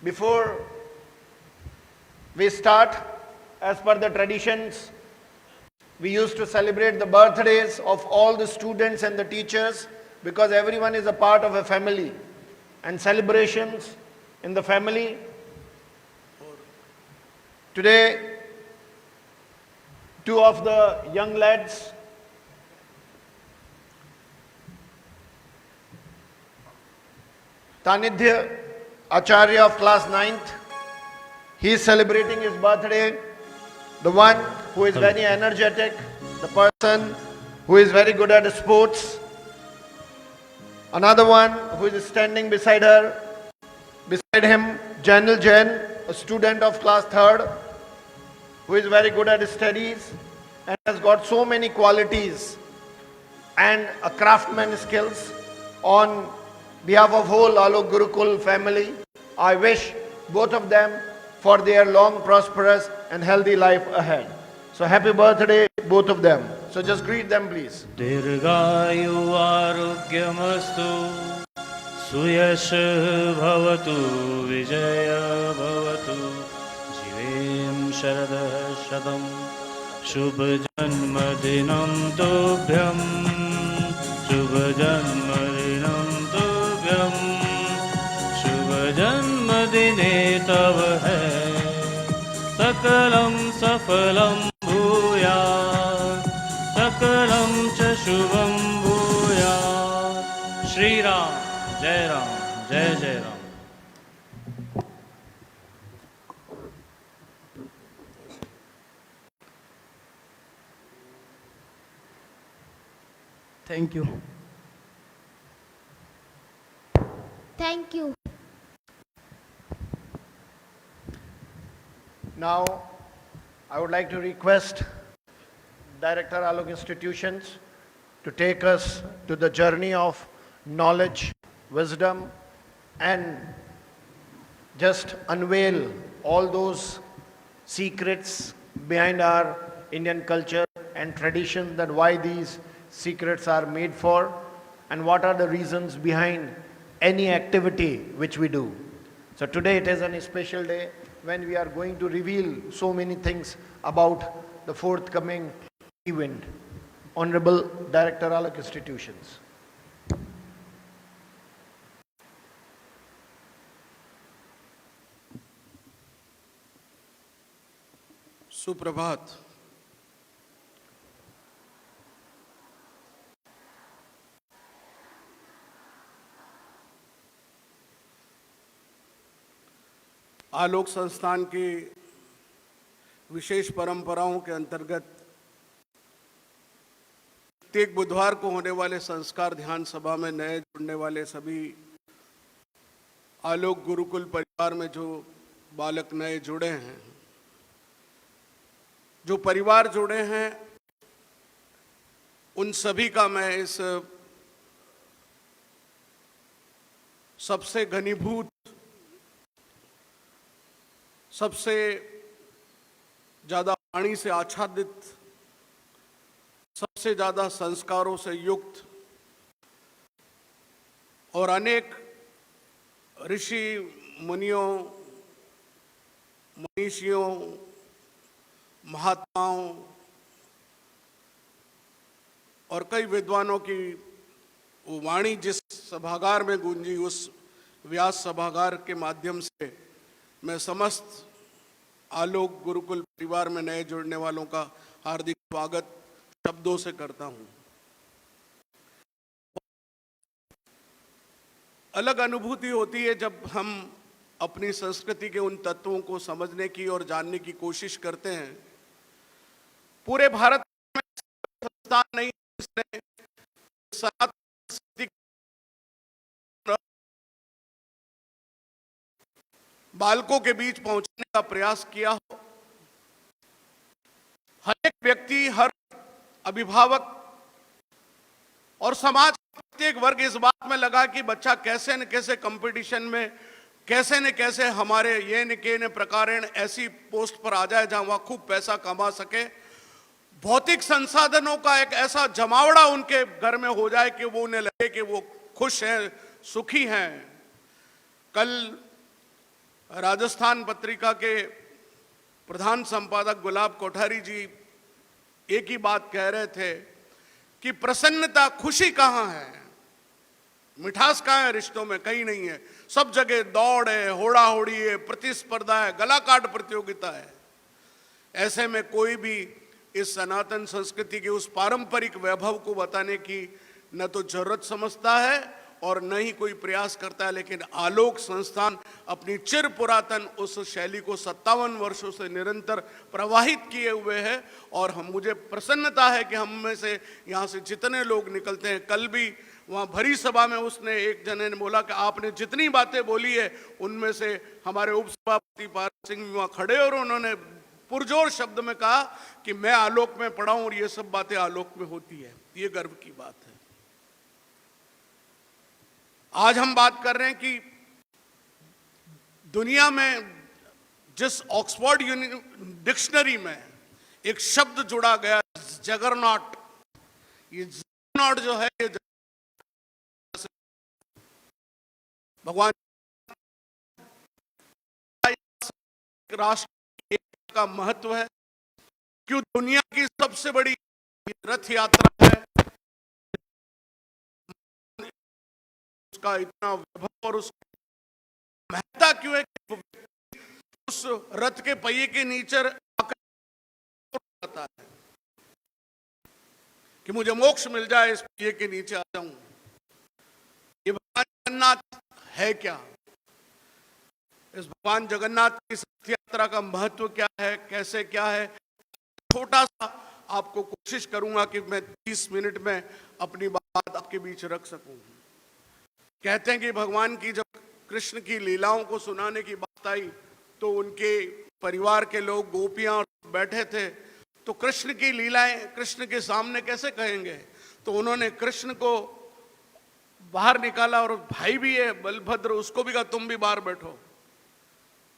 Before we start, as per the traditions, we used to celebrate the birthdays of all the students and the teachers, because everyone is a part of a family, and celebrations in the family. Today, two of the young lads, Tanidhya Acharya of class 9th, he is celebrating his birthday. The one who is very energetic, the person who is very good at sports. Another one who is standing beside him, Janil Jain, a student of class 3rd, who is very good at studies and has got so many qualities and a craftsman skills. On behalf of whole Alok Gurukul family, I wish both of them for their long, prosperous and healthy life ahead. So happy birthday, both of them. So just greet them, please. Dirghayu Arogyamastu Suyash Bhavatu Vijaya Bhavatu Jivem Sharada Shadam Shubh Janmadinam Tobhyam Shubh Janmadinam Tobhyam Shubh Janmadine Tav hai Sakalam Safalam Bhuyat Sakalam Cha Shubham Bhuyat Shri Ram, Jai Ram, Jai Jai Ram. Thank you. Thank you. Now, I would like to request Director Alok Institutions to take us to the journey of knowledge, wisdom, and just unveil all those secrets behind our Indian culture and tradition, that why these secrets are made for and what are the reasons behind any activity which we do. So today it is a special day when we are going to reveal so many things about the forthcoming event. Honorable Director Alok Institutions. सुप्रभात। आलोक संस्थान की विशेष परंपराओं के अंतर्गत प्रत्येक बुधवार को होने वाले संस्कार ध्यान सभा में नए जुड़ने वाले सभी आलोक गुरुकुल परिवार में जो बालक नए जुड़े हैं, जो परिवार जुड़े हैं, उन सभी का मैं इस सबसे घनीभूत, सबसे ज्यादा वाणी से आच्छादित, सबसे ज्यादा संस्कारों से युक्त और अनेक ऋषि मुनियों, मनीषियों, महात्माओं और कई विद्वानों की वो वाणी जिस सभागार में गूंजी, उस व्यास सभागार के माध्यम से मैं समस्त आलोक गुरुकुल परिवार में नए जुड़ने वालों का हार्दिक स्वागत शब्दों से करता हूं। अलग अनुभूति होती है जब हम अपनी संस्कृति के उन तत्वों को समझने की और जानने की कोशिश करते हैं। पूरे भारत में संस्थान नहीं जिसने सनातन संस्कृति बालकों के बीच पहुंचने का प्रयास किया हो। हर एक व्यक्ति, हर अभिभावक और समाज का प्रत्येक वर्ग इस बात में लगा कि बच्चा कैसे न कैसे कंपटीशन में, कैसे न कैसे हमारे ये न के न प्रकारेण ऐसी पोस्ट पर आ जाए जहां वह खूब पैसा कमा सके, भौतिक संसाधनों का एक ऐसा जमावड़ा उनके घर में हो जाए कि वो उन्हें लगे कि वो खुश हैं, सुखी हैं। कल राजस्थान पत्रिका के प्रधान संपादक गुलाब कोठारी जी एक ही बात कह रहे थे कि प्रसन्नता, खुशी कहाँ है, मिठास कहाँ है रिश्तों में? कहीं नहीं है। सब जगह दौड़ है, होड़ा होड़ी है, प्रतिस्पर्धा है, गला काट प्रतियोगिता है। ऐसे में कोई भी इस सनातन संस्कृति के उस पारंपरिक वैभव को बताने की न तो जरूरत समझता है और न ही कोई प्रयास करता है। लेकिन आलोक संस्थान अपनी चिर पुरातन उस शैली को 57 वर्षों से निरंतर प्रवाहित किए हुए है। और मुझे प्रसन्नता है कि हम में से यहाँ से जितने लोग निकलते हैं, कल भी वहाँ भरी सभा में उसने एक जने ने बोला कि आपने जितनी बातें बोली है उनमें से हमारे उपसभापति पारस सिंह भी वहाँ खड़े और उन्होंने पुरजोर शब्द में कहा कि मैं आलोक में पढ़ा हूं और ये सब बातें आलोक में होती है। ये गर्व की बात है। आज हम बात कर रहे हैं कि दुनिया में जिस ऑक्सफोर्ड डिक्शनरी में एक शब्द जुड़ा गया, जगरनॉट, ये जगरनॉट जो है, ये भगवान राष्ट्र का महत्व है। क्यों दुनिया की सबसे बड़ी रथ यात्रा है, उसका इतना वैभव और उसकी महत्ता क्यों है कि उस रथ के पहिए के नीचे आकर है कि मुझे मोक्ष मिल जाए, इस पहिए के नीचे आ जाऊं। ये भगवान जगन्नाथ है क्या? इस भगवान जगन्नाथ की रथ यात्रा का महत्व क्या है, कैसे क्या है, छोटा सा आपको कोशिश करूंगा कि मैं 30 मिनट में अपनी बात आपके बीच रख सकूं। कहते हैं कि भगवान की जब कृष्ण की लीलाओं को सुनाने की बात आई तो उनके परिवार के लोग, गोपियां बैठे थे, तो कृष्ण की लीलाएं कृष्ण के सामने कैसे कहेंगे? तो उन्होंने कृष्ण को बाहर निकाला और भाई भी है बलभद्र, उसको भी कहा तुम भी बाहर बैठो,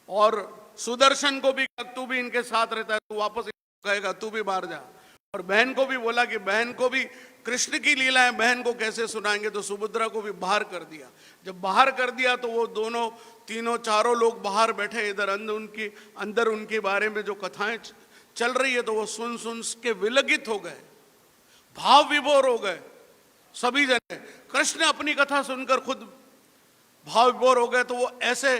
और सुदर्शन को भी कहा तू भी इनके साथ रहता है, तू वापस कहेगा तू भी बाहर जा। और बहन को भी बोला कि बहन को भी कृष्ण की लीलाएं बहन को कैसे सुनाएंगे, तो सुभद्रा को भी बाहर कर दिया। जब बाहर कर दिया तो वो दोनों तीनों चारों लोग बाहर बैठे, इधर अंदर उनके बारे में जो कथाएं चल रही है तो वो सुन सुन के विलगित हो गए, भाव विभोर हो गए सभी जने। कृष्ण अपनी कथा सुनकर खुद भाव विभोर हो गए, तो वो ऐसे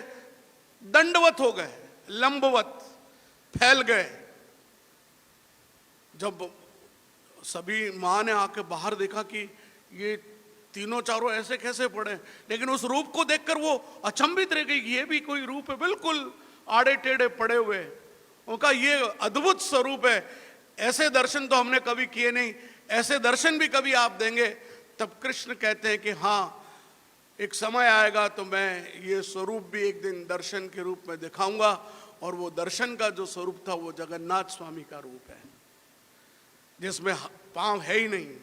दंडवत हो गए, लंबवत फैल गए। जब सभी माँ ने आके बाहर देखा कि ये तीनों चारों ऐसे कैसे पड़े, लेकिन उस रूप को देखकर वो अचंभित रह गई, ये भी कोई रूप है, बिल्कुल आड़े टेढ़े पड़े हुए। उनका ये अद्भुत स्वरूप है, ऐसे दर्शन तो हमने कभी किए नहीं, ऐसे दर्शन भी कभी आप देंगे? तब कृष्ण कहते हैं कि हाँ, एक समय आएगा तो मैं ये स्वरूप भी एक दिन दर्शन के रूप में दिखाऊंगा। और वो दर्शन का जो स्वरूप था वो जगन्नाथ स्वामी का रूप है, जिसमें पांव है ही नहीं।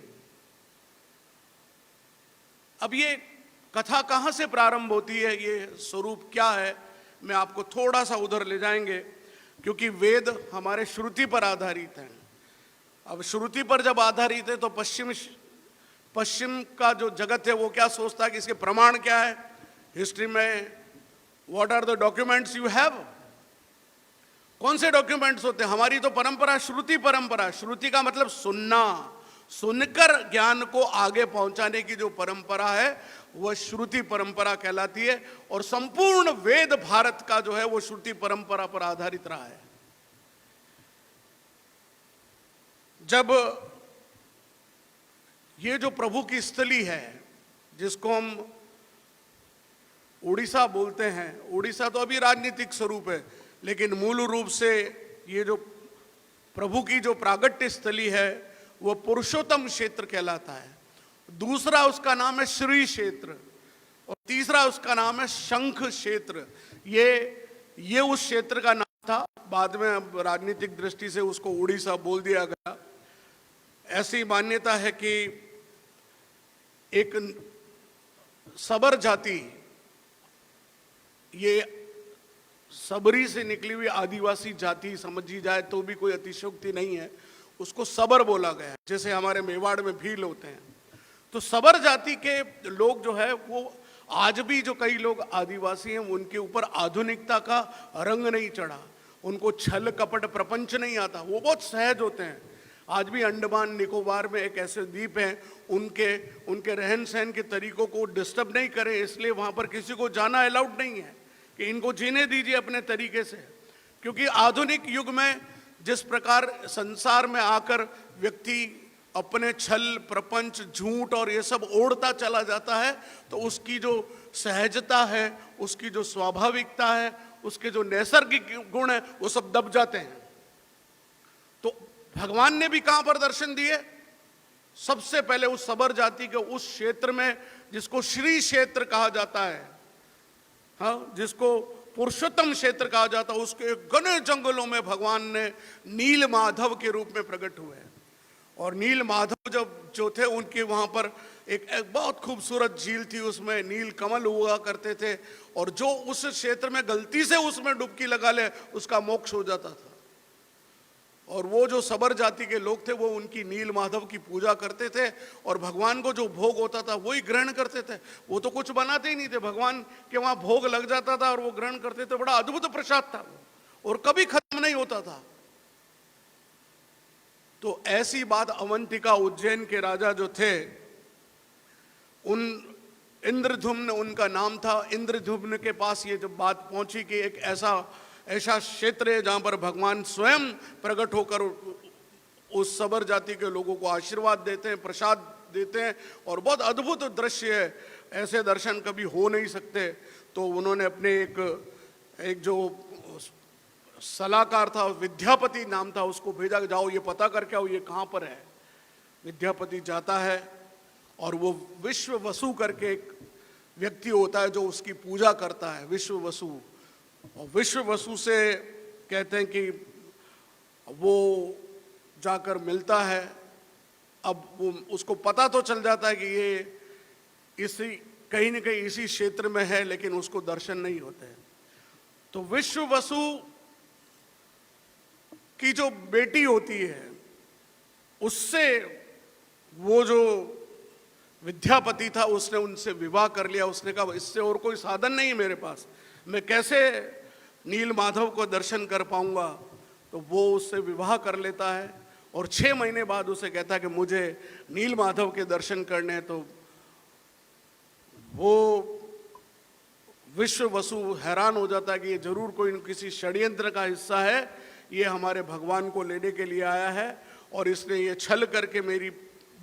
अब ये कथा कहां से प्रारंभ होती है, ये स्वरूप क्या है, मैं आपको थोड़ा सा उधर ले जाएंगे, क्योंकि वेद हमारे श्रुति पर आधारित हैं। अब श्रुति पर जब आधारित है तो पश्चिम का जो जगत है वो क्या सोचता है कि इसके प्रमाण क्या है हिस्ट्री में? What are the documents you have? कौन से डॉक्यूमेंट्स होते हैं? हमारी तो परंपरा श्रुति परंपरा। श्रुति का मतलब सुनना, सुनकर ज्ञान को आगे पहुंचाने की जो परंपरा है वह श्रुति परंपरा कहलाती है। और संपूर्ण वेद भारत का जो है वो श्रुति परंपरा पर आधारित रहा है। जब ये जो प्रभु की स्थली है, जिसको हम उड़ीसा बोलते हैं, उड़ीसा तो अभी राजनीतिक स्वरूप है, लेकिन मूल रूप से ये जो प्रभु की जो प्रागट्य स्थली है वो पुरुषोत्तम क्षेत्र कहलाता है। दूसरा उसका नाम है श्री क्षेत्र और तीसरा उसका नाम है शंख क्षेत्र। ये उस क्षेत्र का नाम था, बाद में अब राजनीतिक दृष्टि से उसको उड़ीसा बोल दिया गया। ऐसी मान्यता है कि एक सबर जाति, ये सबरी से निकली हुई आदिवासी जाति समझी जाए तो भी कोई अतिशयोक्ति नहीं है, उसको सबर बोला गया है, जैसे हमारे मेवाड़ में भील होते हैं। तो सबर जाति के लोग जो है वो आज भी जो कई लोग आदिवासी हैं उनके ऊपर आधुनिकता का रंग नहीं चढ़ा, उनको छल कपट प्रपंच नहीं आता, वो बहुत सहज होते हैं। आज भी अंडमान निकोबार में एक ऐसे द्वीप हैं, उनके रहन सहन के तरीकों को डिस्टर्ब नहीं करें, इसलिए वहां पर किसी को जाना अलाउड नहीं है कि इनको जीने दीजिए अपने तरीके से। क्योंकि आधुनिक युग में जिस प्रकार संसार में आकर व्यक्ति अपने छल प्रपंच झूठ और ये सब ओढ़ता चला जाता है, तो उसकी जो सहजता है, उसकी जो स्वाभाविकता है, उसके जो नैसर्गिक गुण है, वो सब दब जाते हैं। तो भगवान ने भी कहां पर दर्शन दिए? सबसे पहले उस सबर जाति के उस क्षेत्र में जिसको श्री क्षेत्र कहा जाता है, हाँ, जिसको पुरुषोत्तम क्षेत्र कहा जाता है, उसके घने जंगलों में भगवान ने नील माधव के रूप में प्रकट हुए। और नील माधव जब जो थे उनके वहां पर एक बहुत खूबसूरत झील थी, उसमें नील कमल हुआ करते थे, और जो उस क्षेत्र में गलती से उसमें डुबकी लगा ले उसका मोक्ष हो जाता था। और वो जो सबर जाति के लोग थे वो उनकी नील माधव की पूजा करते थे, और भगवान को जो भोग होता था वही ग्रहण करते थे। वो तो कुछ बनाते ही नहीं थे, भगवान के वहां भोग लग जाता था और वो ग्रहण करते थे। बड़ा अद्भुत प्रसाद था वो, और कभी खत्म नहीं होता था। तो ऐसी बात अवंतिका उज्जैन के राजा जो थे, उन इंद्रधुम्न उनका नाम था, इंद्रधुम्न के पास ये जब बात पहुंची कि एक ऐसा क्षेत्र है जहां पर भगवान स्वयं प्रकट होकर उस सबर जाति के लोगों को आशीर्वाद देते हैं, प्रसाद देते हैं, और बहुत अद्भुत दृश्य है, ऐसे दर्शन कभी हो नहीं सकते। तो उन्होंने अपने एक जो सलाहकार था, विद्यापति नाम था, उसको भेजा, जाओ ये पता करके आओ ये कहाँ पर है। विद्यापति जाता है और वो विश्व वसु करके एक व्यक्ति होता है जो उसकी पूजा करता है, विश्व वसु। और विश्व वसु से कहते हैं कि वो जाकर मिलता है। अब वो उसको पता तो चल जाता है कि ये इसी कहीं न कहीं इसी क्षेत्र में है, लेकिन उसको दर्शन नहीं होते हैं। तो विश्व वसु की जो बेटी होती है, उससे वो जो विद्यापति था उसने उनसे विवाह कर लिया। उसने कहा इससे और कोई साधन नहीं है मेरे पास, मैं कैसे नील माधव को दर्शन कर पाऊंगा। तो वो उससे विवाह कर लेता है, और 6 महीने बाद उसे कहता है कि मुझे नील माधव के दर्शन करने हैं। तो वो विश्व वसु हैरान हो जाता है कि ये जरूर कोई किसी षड्यंत्र का हिस्सा है, ये हमारे भगवान को लेने के लिए आया है, और इसने ये छल करके मेरी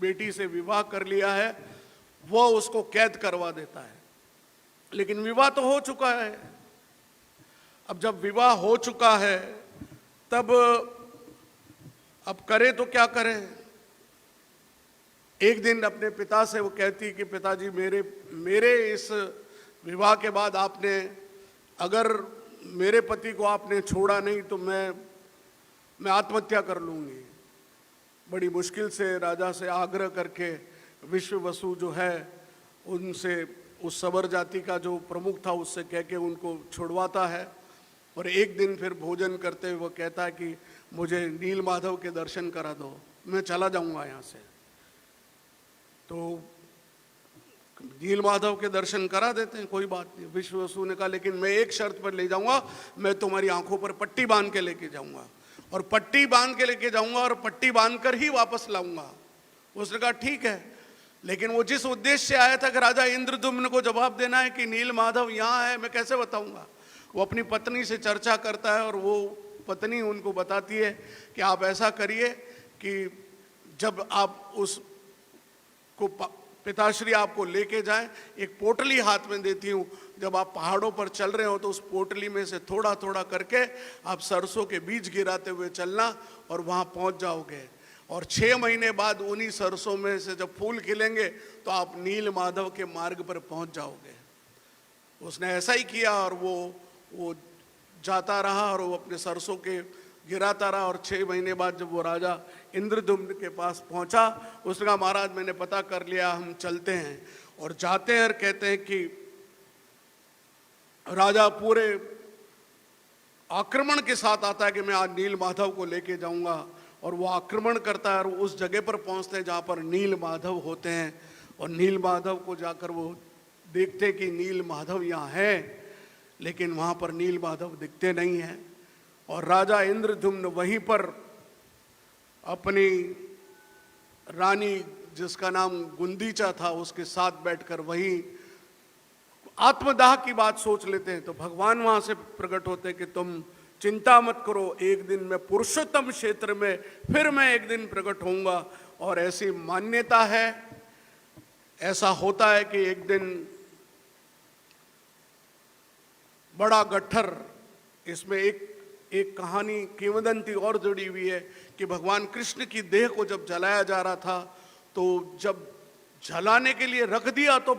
बेटी से विवाह कर लिया है। वो उसको कैद करवा देता है। लेकिन विवाह तो हो चुका है। अब जब विवाह हो चुका है तब अब करे तो क्या करे। एक दिन अपने पिता से वो कहती कि पिताजी मेरे इस विवाह के बाद आपने, अगर मेरे पति को आपने छोड़ा नहीं तो मैं आत्महत्या कर लूंगी। बड़ी मुश्किल से राजा से आग्रह करके विश्व वसु जो है उनसे, उस सबर जाति का जो प्रमुख था उससे कह के उनको छुड़वाता है। और एक दिन फिर भोजन करते हुए वो कहता है कि मुझे नील माधव के दर्शन करा दो, मैं चला जाऊंगा यहाँ से। तो नील माधव के दर्शन करा देते हैं, कोई बात नहीं। विश्व वसु ने कहा लेकिन मैं एक शर्त पर ले जाऊंगा, मैं तुम्हारी आंखों पर पट्टी बांध के लेके जाऊंगा, और पट्टी बांध के लेके जाऊंगा और पट्टी बांध कर ही वापस लाऊंगा। उसने कहा ठीक है। लेकिन वो जिस उद्देश्य से आया था कि राजा इंद्रदुम्न को जवाब देना है कि नील माधव यहाँ है, मैं कैसे बताऊंगा। वो अपनी पत्नी से चर्चा करता है, और वो पत्नी उनको बताती है कि आप ऐसा करिए कि जब आप उसको पिताश्री आपको लेके जाएं, एक पोटली हाथ में देती हूँ, जब आप पहाड़ों पर चल रहे हो तो उस पोटली में से थोड़ा थोड़ा करके आप सरसों के बीज गिराते हुए चलना, और वहाँ पहुँच जाओगे। और 6 महीने बाद उन्हीं सरसों में से जब फूल खिलेंगे तो आप नील माधव के मार्ग पर पहुँच जाओगे। उसने ऐसा ही किया, और वो जाता रहा और वो अपने सरसों के गिराता रहा। और 6 महीने बाद जब वो राजा इंद्रदुम्न के पास पहुंचा, उसने कहा महाराज मैंने पता कर लिया, हम चलते हैं। और जाते हैं और कहते हैं कि राजा पूरे आक्रमण के साथ आता है कि मैं आज नील माधव को लेके जाऊंगा, और वो आक्रमण करता है। और उस जगह पर पहुंचते हैं जहां पर नील माधव होते हैं, और नील माधव को जाकर वो देखते कि नील माधव यहाँ है, लेकिन वहां पर नील माधव दिखते नहीं हैं। और राजा इंद्रद्युम्न वहीं पर अपनी रानी जिसका नाम गुंदीचा था उसके साथ बैठकर वहीं आत्मदाह की बात सोच लेते हैं। तो भगवान वहां से प्रकट होते हैं कि तुम चिंता मत करो, एक दिन मैं पुरुषोत्तम क्षेत्र में फिर मैं एक दिन प्रकट होऊंगा। और ऐसी मान्यता है, ऐसा होता है कि एक दिन बड़ा गट्ठर, इसमें एक कहानी किंवदंती और जुड़ी हुई है कि भगवान कृष्ण की देह को जब जलाया जा रहा था, तो जब जलाने के लिए रख दिया तो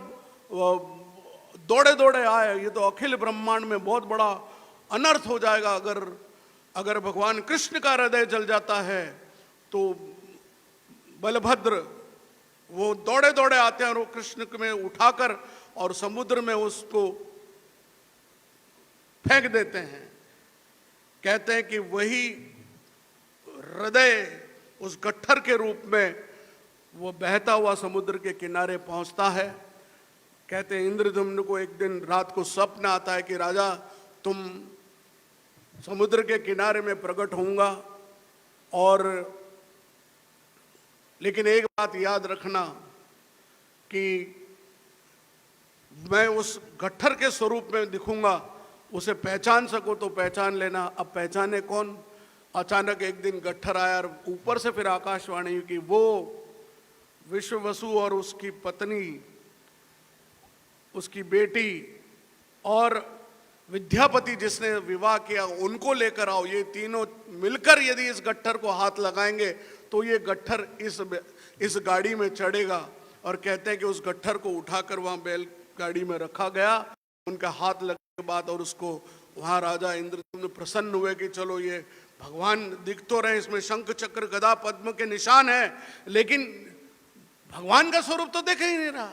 दौड़े दौड़े आए, ये तो अखिल ब्रह्मांड में बहुत बड़ा अनर्थ हो जाएगा अगर भगवान कृष्ण का हृदय जल जाता है। तो बलभद्र वो दौड़े दौड़े आते हैं और वो कृष्ण में उठाकर और समुद्र में उसको फेंक देते हैं। कहते हैं कि वही हृदय उस गट्ठर के रूप में वो बहता हुआ समुद्र के किनारे पहुंचता है। कहते हैं इंद्रद्युम्न को एक दिन रात को स्वप्न आता है कि राजा तुम समुद्र के किनारे में प्रकट होऊंगा, और लेकिन एक बात याद रखना कि मैं उस गट्ठर के स्वरूप में दिखूंगा, उसे पहचान सको तो पहचान लेना। अब पहचाने कौन? अचानक एक दिन गट्ठर आया और ऊपर से फिर आकाशवाणी हुई कि वो विश्ववसु और उसकी पत्नी, उसकी बेटी और विद्यापति जिसने विवाह किया उनको लेकर आओ। ये तीनों मिलकर यदि इस गट्ठर को हाथ लगाएंगे तो ये गट्ठर इस गाड़ी में चढ़ेगा। और कहते हैं कि उस गट्ठर को उठाकर वहां बैलगाड़ी में रखा गया उनका हाथ लगने के बाद, और उसको वहां राजा इंद्रद्युम्न प्रसन्न हुए कि चलो ये भगवान दिख तो रहे, इसमें शंख चक्र गदा पद्म के निशान है, लेकिन भगवान का स्वरूप तो दिख ही नहीं रहा।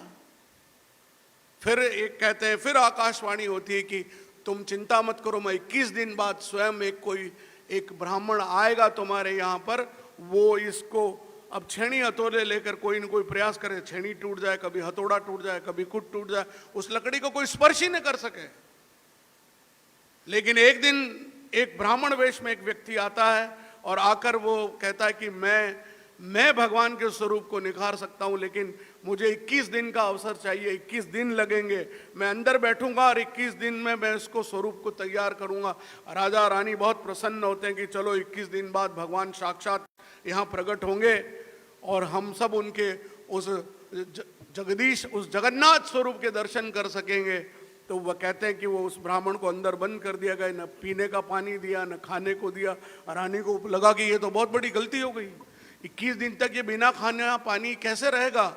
फिर एक कहते हैं फिर आकाशवाणी होती है कि तुम चिंता मत करो, मैं 21 दिन बाद स्वयं एक ब्राह्मण आएगा तुम्हारे यहाँ पर, वो इसको अब छेनी हथौड़े लेकर कोई न कोई प्रयास करे, छेनी टूट जाए, कभी हथौड़ा टूट जाए, कभी कुट टूट जाए, उस लकड़ी को कोई स्पर्श ही न कर सके। लेकिन एक दिन एक ब्राह्मण वेश में एक व्यक्ति आता है और आकर वो कहता है कि मैं भगवान के स्वरूप को निखार सकता हूं, लेकिन मुझे 21 दिन का अवसर चाहिए, 21 दिन लगेंगे, मैं अंदर बैठूंगा और 21 दिन में मैं इसको स्वरूप को तैयार करूंगा। राजा रानी बहुत प्रसन्न होते हैं कि चलो 21 दिन बाद भगवान साक्षात यहाँ प्रकट होंगे और हम सब उनके उस जगन्नाथ स्वरूप के दर्शन कर सकेंगे। तो वह कहते हैं कि वो उस ब्राह्मण को अंदर बंद कर दिया गया, न पीने का पानी दिया, न खाने को दिया। रानी को लगा कि ये तो बहुत बड़ी गलती हो गई, 21 दिन तक ये बिना खाने पानी कैसे रहेगा।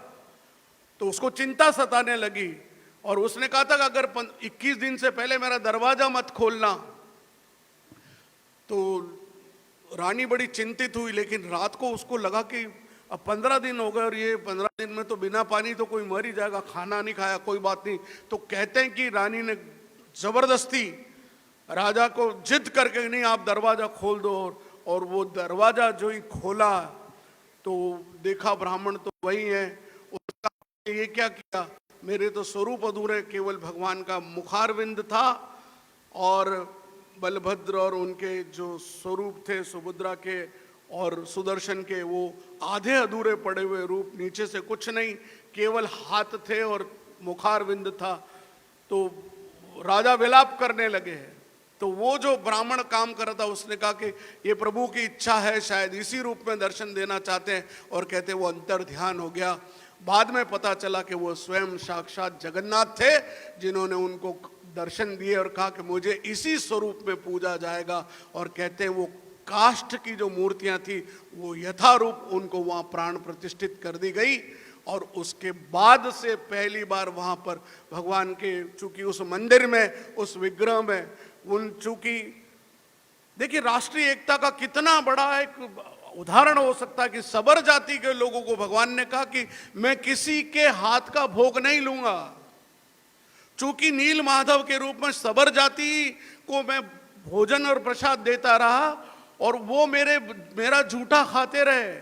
तो उसको चिंता सताने लगी और उसने कहा था कि अगर 21 दिन से पहले मेरा दरवाजा मत खोलना। तो रानी बड़ी चिंतित हुई, लेकिन रात को उसको लगा कि अब 15 दिन हो गए और ये 15 दिन में तो बिना पानी तो कोई मर ही जाएगा, खाना नहीं खाया, कोई बात नहीं। तो कहते हैं कि रानी ने जबरदस्ती राजा को जिद करके नहीं आप दरवाजा खोल दो, और वो दरवाजा जो ही खोला तो देखा ब्राह्मण तो वही है। उसका ये क्या किया, मेरे तो स्वरूप अधूरे, केवल भगवान का मुखारविंद था और बलभद्र और उनके जो स्वरूप थे सुभद्रा के और सुदर्शन के, वो आधे अधूरे पड़े हुए रूप, नीचे से कुछ नहीं, केवल हाथ थे और मुखारविंद था। तो राजा विलाप करने लगे हैं। तो वो जो ब्राह्मण काम कर रहा था उसने कहा कि ये प्रभु की इच्छा है, शायद इसी रूप में दर्शन देना चाहते हैं, और कहते वो अंतर ध्यान हो गया। बाद में पता चला कि वो स्वयं साक्षात जगन्नाथ थे जिन्होंने उनको दर्शन दिए और कहा कि मुझे इसी स्वरूप में पूजा जाएगा। और कहते हैं वो काष्ठ की जो मूर्तियां थी वो यथारूप उनको वहां प्राण प्रतिष्ठित कर दी गई। और उसके बाद से पहली बार वहां पर भगवान के, चूंकि उस मंदिर में, उस विग्रह में चूंकि देखिए राष्ट्रीय एकता का कितना बड़ा एक उदाहरण हो सकता है कि सबर जाति के लोगों को भगवान ने कहा कि मैं किसी के हाथ का भोग नहीं लूंगा। चूंकि नील माधव के रूप में सबर जाति को मैं भोजन और प्रसाद देता रहा और वो मेरा झूठा खाते रहे,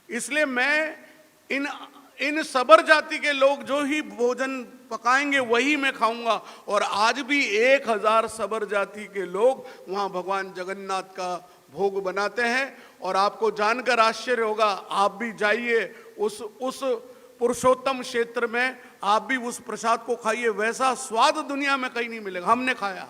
इसलिए मैं इन सबर जाति के लोग जो ही भोजन पकाएंगे वही मैं खाऊंगा। और आज भी 1000 सबर जाति के लोग वहां भगवान जगन्नाथ का भोग बनाते हैं। और आपको जानकर आश्चर्य होगा, आप भी जाइए उस पुरुषोत्तम क्षेत्र में, आप भी उस प्रसाद को खाइए, वैसा स्वाद दुनिया में कहीं नहीं मिलेगा। हमने खाया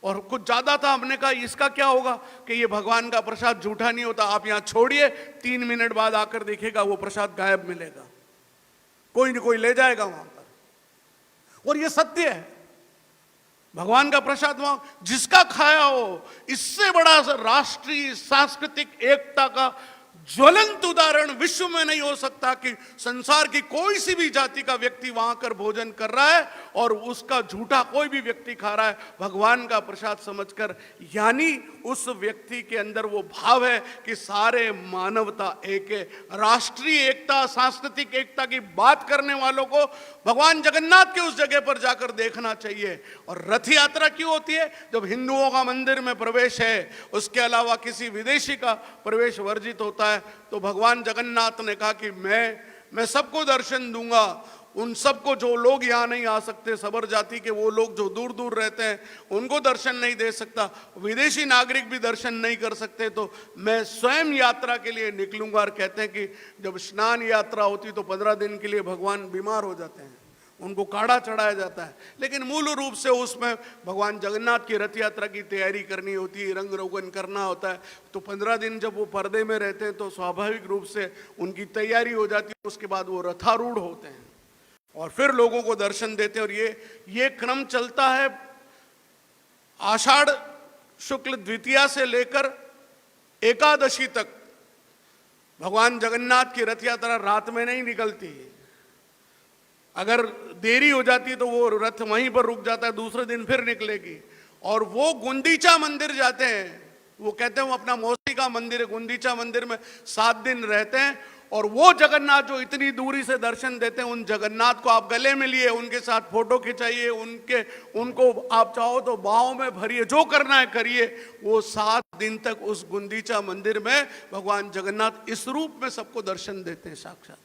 और कुछ ज्यादा था, हमने कहा इसका क्या होगा कि ये भगवान का प्रसाद झूठा नहीं होता। आप यहां छोड़िए, 3 मिनट बाद आकर देखिएगा वो प्रसाद गायब मिलेगा, कोई न कोई ले जाएगा वहां पर। और ये सत्य है, भगवान का प्रसाद वहां जिसका खाया हो, इससे बड़ा राष्ट्रीय सांस्कृतिक एकता का ज्वलंत उदाहरण विश्व में नहीं हो सकता कि संसार की कोई सी भी जाति का व्यक्ति वहां कर भोजन कर रहा है और उसका झूठा कोई भी व्यक्ति खा रहा है भगवान का प्रसाद समझकर। यानी उस व्यक्ति के अंदर वो भाव है कि सारे मानवता एक है। राष्ट्रीय एकता, सांस्कृतिक एकता की बात करने वालों को भगवान जगन्नाथ के उस जगह पर जाकर देखना चाहिए। और रथ यात्रा क्यों होती है? जब हिंदुओं का मंदिर में प्रवेश है, उसके अलावा किसी विदेशी का प्रवेश वर्जित होता है, तो भगवान जगन्नाथ ने कहा कि मैं सबको दर्शन दूंगा। उन सबको, जो लोग यहां नहीं आ सकते, सबर जाति के वो लोग जो दूर दूर रहते हैं, उनको दर्शन नहीं दे सकता, विदेशी नागरिक भी दर्शन नहीं कर सकते, तो मैं स्वयं यात्रा के लिए निकलूंगा। और कहते हैं कि जब स्नान यात्रा होती तो 15 दिन के लिए भगवान बीमार हो जाते हैं, उनको काढ़ा चढ़ाया जाता है। लेकिन मूल रूप से उसमें भगवान जगन्नाथ की रथ यात्रा की तैयारी करनी होती है, रंग रोगन करना होता है। तो 15 दिन जब वो पर्दे में रहते हैं तो स्वाभाविक रूप से उनकी तैयारी हो जाती है। उसके बाद वो रथारूढ़ होते हैं और फिर लोगों को दर्शन देते हैं। और ये क्रम चलता है आषाढ़ शुक्ल द्वितीया से लेकर एकादशी तक। भगवान जगन्नाथ की रथ यात्रा रात में नहीं निकलती, अगर देरी हो जाती तो वो रथ वहीं पर रुक जाता है, दूसरे दिन फिर निकलेगी। और वो गुंडीचा मंदिर जाते हैं, वो कहते हैं वो अपना मौसी का मंदिर है, गुंडीचा मंदिर में 7 दिन रहते हैं। और वो जगन्नाथ जो इतनी दूरी से दर्शन देते हैं, उन जगन्नाथ को आप गले में लिए, उनके साथ फोटो खिंचाइए, उनको आप चाहो तो बाहों में भरिए, जो करना है करिए। वो 7 दिन तक उस गुंडीचा मंदिर में भगवान जगन्नाथ इस रूप में सबको दर्शन देते हैं साक्षात।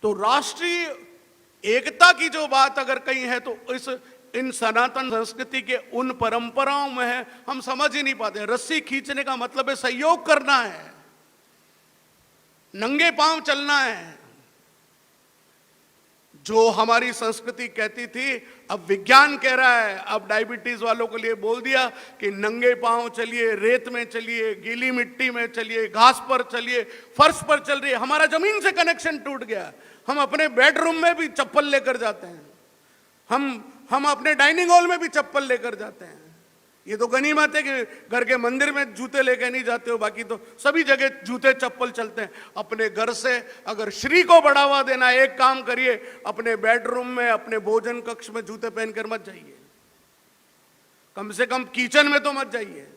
तो राष्ट्रीय एकता की जो बात अगर कहीं है तो इन सनातन संस्कृति के उन परंपराओं में है, हम समझ ही नहीं पाते। रस्सी खींचने का मतलब है सहयोग करना है, नंगे पांव चलना है। जो हमारी संस्कृति कहती थी, अब विज्ञान कह रहा है, अब डायबिटीज वालों के लिए बोल दिया कि नंगे पांव चलिए, रेत में चलिए, गीली मिट्टी में चलिए, घास पर चलिए, फर्श पर चल रही है। हमारा जमीन से कनेक्शन टूट गया। हम अपने बेडरूम में भी चप्पल लेकर जाते हैं, हम अपने डाइनिंग हॉल में भी चप्पल लेकर जाते हैं। ये तो गनीमत है कि घर के मंदिर में जूते लेके नहीं जाते हो, बाकी तो सभी जगह जूते चप्पल चलते हैं। अपने घर से अगर श्री को बढ़ावा देना, एक काम करिए, अपने बेडरूम में, अपने भोजन कक्ष में जूते पहनकर मत जाइए, कम से कम किचन में तो मत जाइए।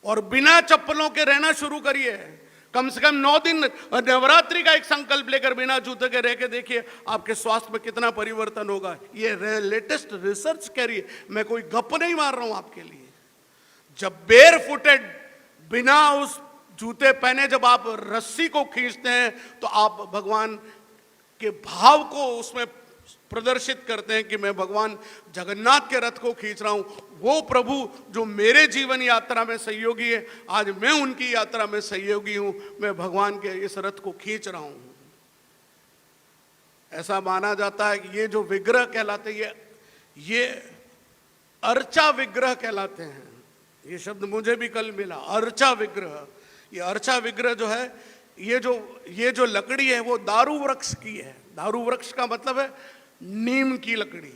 और बिना चप्पलों के रहना शुरू करिए, कम से कम 9 दिन नवरात्रि का एक संकल्प लेकर बिना जूते के रह के देखिए आपके स्वास्थ्य में कितना परिवर्तन होगा। ये लेटेस्ट रिसर्च कह रही है, मैं कोई गप नहीं मार रहा हूं आपके लिए। जब बेयर फुटेड, बिना उस जूते पहने जब आप रस्सी को खींचते हैं, तो आप भगवान के भाव को उसमें प्रदर्शित करते हैं कि मैं भगवान जगन्नाथ के रथ को खींच रहा हूं। वो प्रभु जो मेरे जीवन यात्रा में सहयोगी है, आज मैं उनकी यात्रा में सहयोगी हूं, मैं भगवान के इस रथ को खींच रहा हूं। ऐसा माना जाता है कि ये जो विग्रह कहलाते हैं, ये अर्चा विग्रह कहलाते हैं। ये शब्द मुझे भी कल मिला, अर्चा विग्रह। ये अर्चा विग्रह जो है, ये जो लकड़ी है वो दारू वृक्ष की है। दारू वृक्ष का मतलब है नीम की लकड़ी।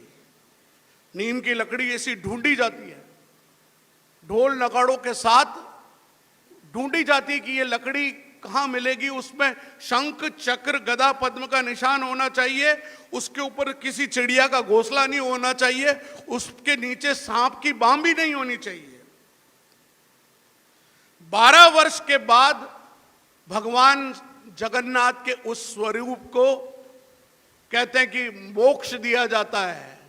नीम की लकड़ी ऐसी ढूंढी जाती है, ढोल नगाड़ों के साथ ढूंढी जाती है कि ये लकड़ी कहां मिलेगी। उसमें शंख, चक्र, गदा, पद्म का निशान होना चाहिए, उसके ऊपर किसी चिड़िया का घोंसला नहीं होना चाहिए, उसके नीचे सांप की बांह भी नहीं होनी चाहिए। 12 वर्ष के बाद भगवान जगन्नाथ के उस स्वरूप को कहते हैं कि मोक्ष दिया जाता है।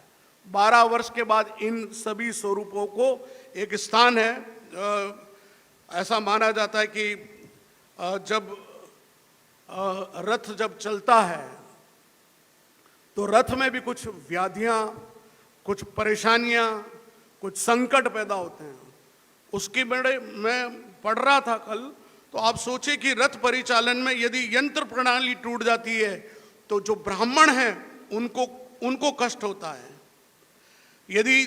12 वर्ष के बाद इन सभी स्वरूपों को एक स्थान है, ऐसा माना जाता है कि जब रथ जब चलता है तो रथ में भी कुछ व्याधियां, कुछ परेशानियां, कुछ संकट पैदा होते हैं। उसकी बड़े मैं पढ़ रहा था कल, तो आप सोचिए कि रथ परिचालन में यदि यंत्र प्रणाली टूट जाती है तो जो ब्राह्मण हैं उनको कष्ट होता है। यदि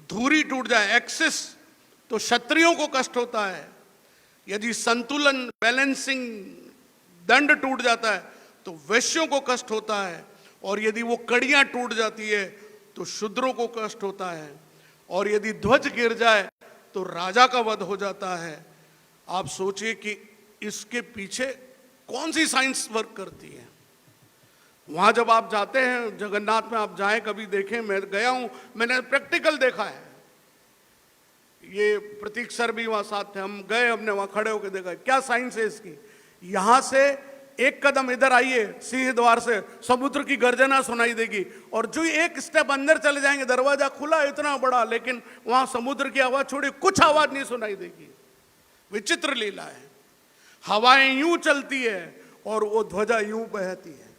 धुरी टूट जाए, एक्सिस, तो क्षत्रियों को कष्ट होता है। यदि संतुलन, बैलेंसिंग, दंड टूट जाता है तो वैश्यों को कष्ट होता है। और यदि वो कड़ियां टूट जाती है तो शूद्रों को कष्ट होता है। और यदि ध्वज गिर जाए तो राजा का वध हो जाता है। आप सोचिए कि इसके पीछे कौन सी साइंस वर्क करती है। वहां जब आप जाते हैं, जगन्नाथ में आप जाएं, कभी देखें, मैं गया हूं, मैंने प्रैक्टिकल देखा है। ये प्रतीक सर भी वहां साथ थे, हम गए, हमने वहां खड़े होकर देखा क्या साइंस है इसकी। यहां से एक कदम इधर आइए, सिंह द्वार से समुद्र की गर्जना सुनाई देगी, और जो एक स्टेप अंदर चले जाएंगे, दरवाजा खुला इतना बड़ा, लेकिन वहां समुद्र की आवाज छोड़ी कुछ आवाज नहीं सुनाई देगी। विचित्र लीला है। हवाएं यूं चलती है और वो ध्वजा यूं बहती है,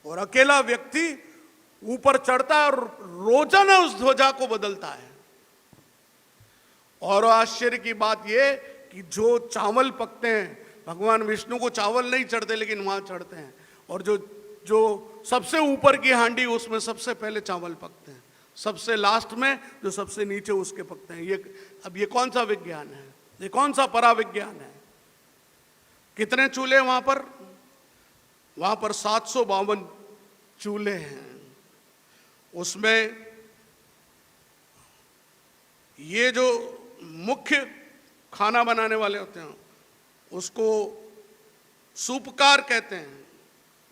और अकेला व्यक्ति ऊपर चढ़ता है और रोजाना उस ध्वजा को बदलता है। और आश्चर्य की बात यह कि जो चावल पकते हैं, भगवान विष्णु को चावल नहीं चढ़ते लेकिन वहां चढ़ते हैं, और जो सबसे ऊपर की हांडी उसमें सबसे पहले चावल पकते हैं, सबसे लास्ट में जो सबसे नीचे उसके पकते हैं। ये कौन सा विज्ञान है? ये कौन सा पराविज्ञान है? कितने चूल्हे वहां पर? वहां पर 752 चूल्हे हैं। उसमें ये जो मुख्य खाना बनाने वाले होते हैं उसको सूपकार कहते हैं।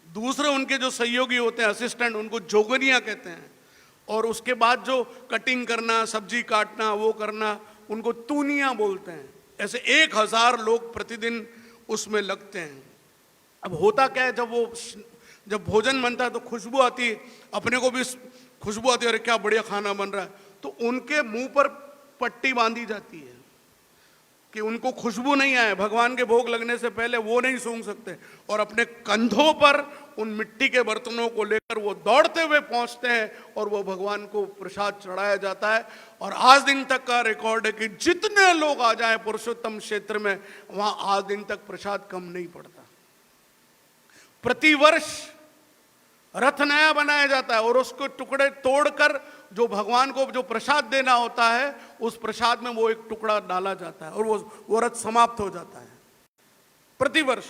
दूसरे उनके जो सहयोगी होते हैं, असिस्टेंट, उनको जोगनिया कहते हैं। और उसके बाद जो कटिंग करना, सब्जी काटना, वो करना, उनको तूनिया बोलते हैं। ऐसे 1000 लोग प्रतिदिन उसमें लगते हैं। अब होता क्या है, जब भोजन बनता है तो खुशबू आती है, अपने को भी खुशबू आती है, अरे क्या बढ़िया खाना बन रहा है। तो उनके मुंह पर पट्टी बांधी जाती है कि उनको खुशबू नहीं आए, भगवान के भोग लगने से पहले वो नहीं सूंघ सकते। और अपने कंधों पर उन मिट्टी के बर्तनों को लेकर वो दौड़ते हुए पहुंचते हैं और वो भगवान को प्रसाद चढ़ाया जाता है। और आज दिन तक का रिकॉर्ड है कि जितने लोग आ जाएं पुरुषोत्तम क्षेत्र में, वहां आज दिन तक प्रसाद कम नहीं पड़ता। प्रतिवर्ष रथ नया बनाया जाता है और उसको टुकड़े तोड़कर जो भगवान को जो प्रसाद देना होता है, उस प्रसाद में वो एक टुकड़ा डाला जाता है और वो रथ समाप्त हो जाता है प्रतिवर्ष।